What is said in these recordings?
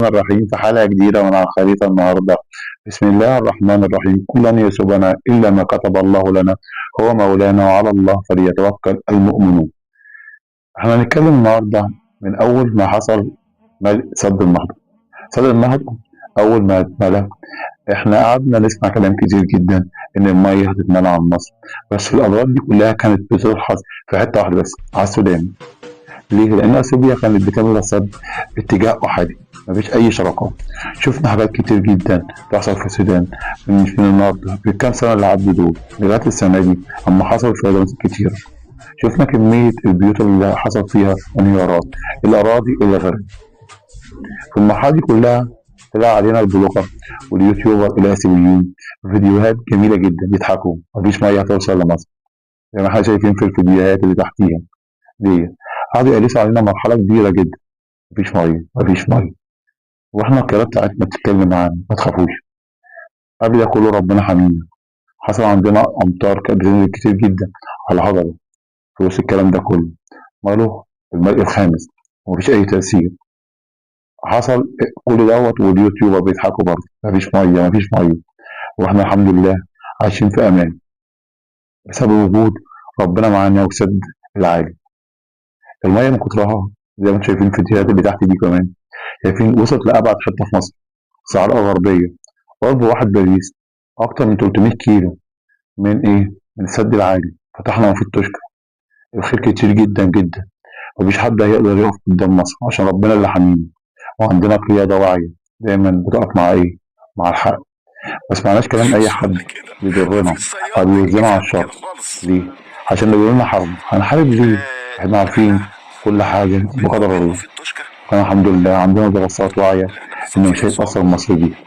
الرحمن الرحيم في حلقة جديدة من على الخريطة النهاردة. بسم الله الرحمن الرحيم. كل لن يصيبنا إلا ما كتب الله لنا، هو مولانا وعلى الله فليتوكل المؤمنون. احنا هنتكلم النهاردة من أول ما حصل سد النهضة. سد النهضة أول ما اتملى احنا قعدنا نسمع كلام كتير جدا إن المية هتتمنع عن مصر، بس الأضرار دي كلها كانت بتلحظ في حتة واحدة بس، على السودان. ليه؟ لأن أثيوبيا كانت بتملى السد باتجاه أحادي، مفيش أي شراكات. شفنا حاجات كتير جدا تحصل في السودان من النهارده في الكام سنة اللي عدوا دول لغاية السنة دي، أما حصل فيضانات كتير. شفنا كمية البيوت اللي حصل فيها انهيارات، الأراضي اللي غرقت. في المرحلة دي كلها طلع علينا البلوجر واليوتيوبر الآسيويين فيديوهات جميلة جدا يضحكوا، مفيش مية هتوصل لمصر زي ما احنا شايفين في الفيديوهات اللي تحتيها دي. قعدوا يقلسوا علينا مرحلة كبيرة جدا، مفيش مية مفيش مية، واحنا القيادة بتاعتنا بتتكلم معانا ما تخافوش. قبل ده كله ربنا حمينا. حصل عندنا أمطار كانت بتنزل كتير جدا على الهضبة في وسط الكلام ده كله، ماله المرء الخامس ومفيش أي تأثير. حصل كل دوت واليوتيوبر بيضحكوا برضه، مفيش مية مفيش مية، واحنا الحمد لله عايشين في أمان بسبب وجود ربنا معانا وسد العالي. المية من كترها زي ما انتم شايفين في الفيديوهات اللي تحت دي كمان، شايفين وصلت لأبعد حتة في مصر، الصحراء الغربية، قرب واحد باريس، أكتر من 300 كيلو من إيه؟ من السد العالي. فتحنا في التشكى، الخير كتير جدا جدا، مفيش حد هيقدر يقف قدام مصر عشان ربنا اللي حامينا. وعندنا قيادة واعية دايما بتقف مع إيه؟ مع الحق. ما سمعناش كلام أي حد بيضرنا أو بيوزنا على الشر. ليه؟ عشان لو يقولنا حرب هنحارب ليه؟ إحنا عارفين كل حاجة بقدر الله. أنا الحمد لله عندنا دراسات واعية إنه مش هيتأثر مصر بيها.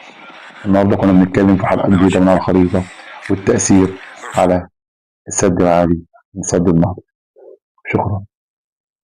النهارده كنا بنتكلم في حلقة جديدة من على الخريطة والتأثير على السد العالي من سد النهضة. شكرا.